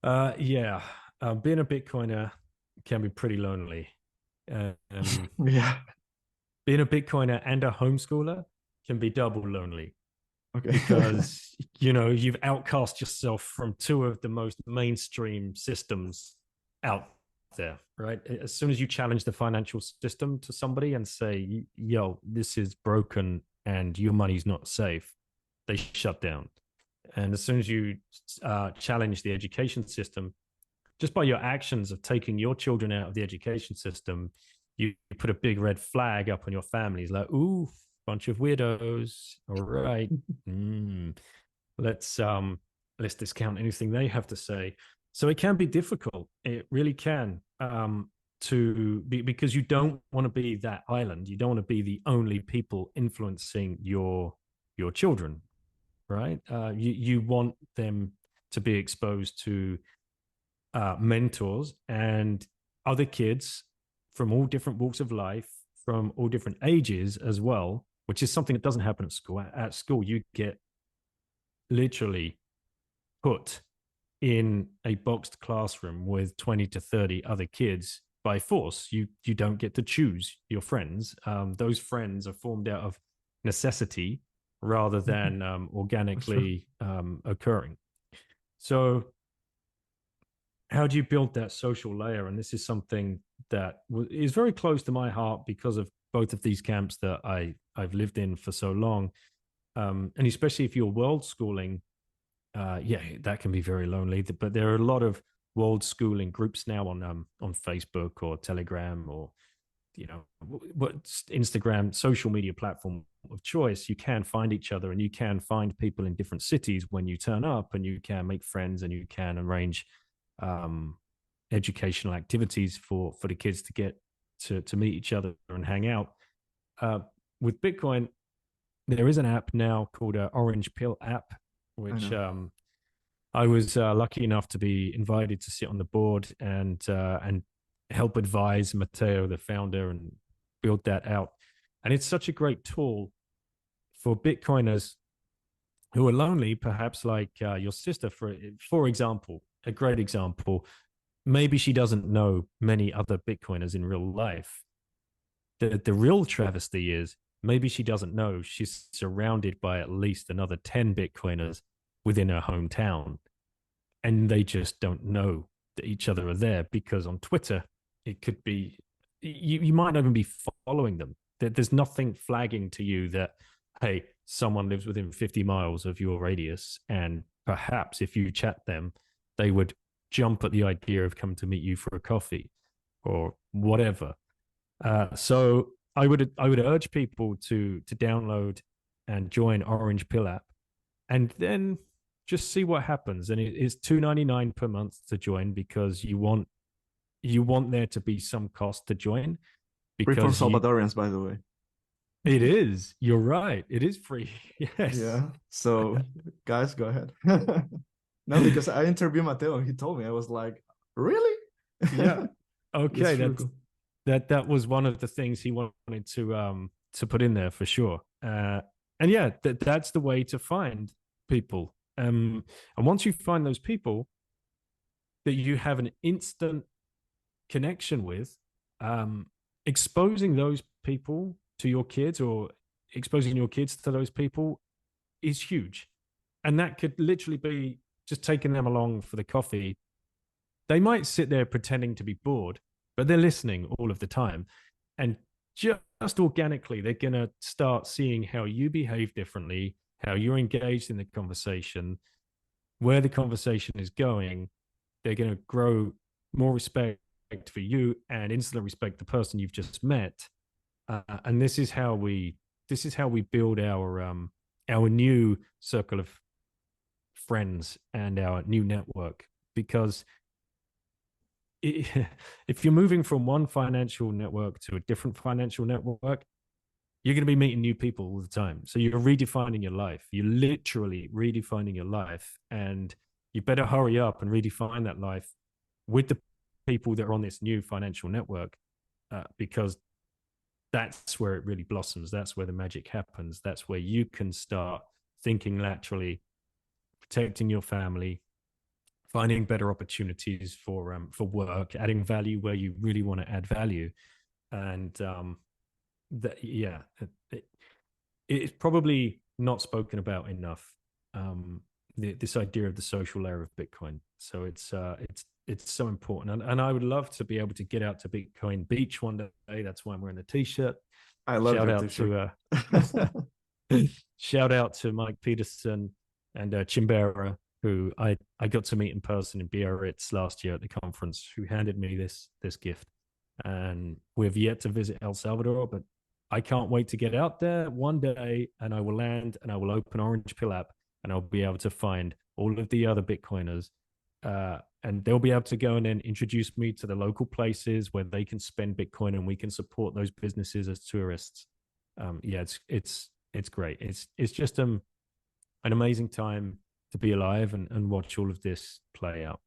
Yeah, being a Bitcoiner can be pretty lonely. Um, Yeah. being a Bitcoiner and a homeschooler can be double lonely Okay. because you've outcast yourself from two of the most mainstream systems out there, right? As soon as you challenge the financial system to somebody and say, "Yo, this is broken and your money's not safe," they shut down. And as soon as you challenge the education system, just by your actions of taking your children out of the education system, you put a big red flag up on your family. It's like, ooh, bunch of weirdos. All right. Mm, let's let's discount anything they have to say. So it can be difficult. It really can. To be because you don't want to be that island. You don't want to be the only people influencing your children, right? You want them to be exposed to mentors and other kids from all different walks of life, from all different ages as well, which is something that doesn't happen at school. At school, you get literally put in a boxed classroom with 20 to 30 other kids by force. You don't get to choose your friends. Those friends are formed out of necessity rather than That's true. organically occurring. So how do you build that social layer? And this is something that is very close to my heart because of both of these camps that I've lived in for so long. And especially if you're world schooling, yeah, that can be very lonely. But there are a lot of world schooling groups now on Facebook or Telegram or what Instagram, social media platform of choice. You can find each other and you can find people in different cities when you turn up, and you can make friends and you can arrange um, educational activities for the kids to get to meet each other and hang out. Uh, with Bitcoin, there is an app now called Orange Pill app, I which know. I was lucky enough to be invited to sit on the board and help advise Matteo, the founder, and build that out. And it's such a great tool for Bitcoiners who are lonely, perhaps like your sister, for example, a great example. Maybe she doesn't know many other Bitcoiners in real life. The real travesty is maybe she doesn't know she's surrounded by at least another 10 Bitcoiners within her hometown, and they just don't know that each other are there because on Twitter, it could be you might not even be following them. There's nothing flagging to you that, hey, someone lives within 50 miles of your radius. And perhaps if you chat them, they would jump at the idea of coming to meet you for a coffee or whatever. So I would urge people to download and join Orange Pill app, and then just see what happens. And it's $2.99 per month to join because you want there to be some cost to join Free for because you Salvadorians, by the way. it is. You're right. It is free. Yes. Yeah. So, guys, go ahead. No, because I interviewed Mateo and he told me, I was like, really? Yeah. It's Okay. true. That's Cool. that was one of the things he wanted to put in there for sure. And yeah, that's the way to find people. And once you find those people that you have an instant connection with, um, exposing those people to your kids or exposing your kids to those people is huge. And that could literally be just taking them along for the coffee. They might sit there pretending to be bored, but they're listening all of the time. And just organically, they're going to start seeing how you behave differently, how you're engaged in the conversation, where the conversation is going. They're going to grow more respect for you and instantly respect the person you've just met. And this is how we build our new circle of friends and our new network. Because it, if you're moving from one financial network to a different financial network, you're going to be meeting new people all the time. So you're redefining your life. You're literally redefining your life. And you better hurry up and redefine that life with the people that are on this new financial network, because that's where it really blossoms. That's where the magic happens. That's where you can start thinking laterally, protecting your family, finding better opportunities for work, adding value where you really want to add value. And that, yeah, it's probably not spoken about enough. This idea of the social layer of Bitcoin. So it's so important, and I would love to be able to get out to Bitcoin Beach one day. That's why I'm wearing the t-shirt. I love Shout your out t-shirt. to shout out to Mike Peterson and Chimbera, who I got to meet in person in Biarritz last year at the conference, who handed me this gift. And we've yet to visit El Salvador, but I can't wait to get out there one day, and I will land and I will open Orange Pill app, and I'll be able to find all of the other Bitcoiners, and they'll be able to go and then introduce me to the local places where they can spend Bitcoin, and we can support those businesses as tourists. Yeah, it's great. It's just an amazing time to be alive and watch all of this play out.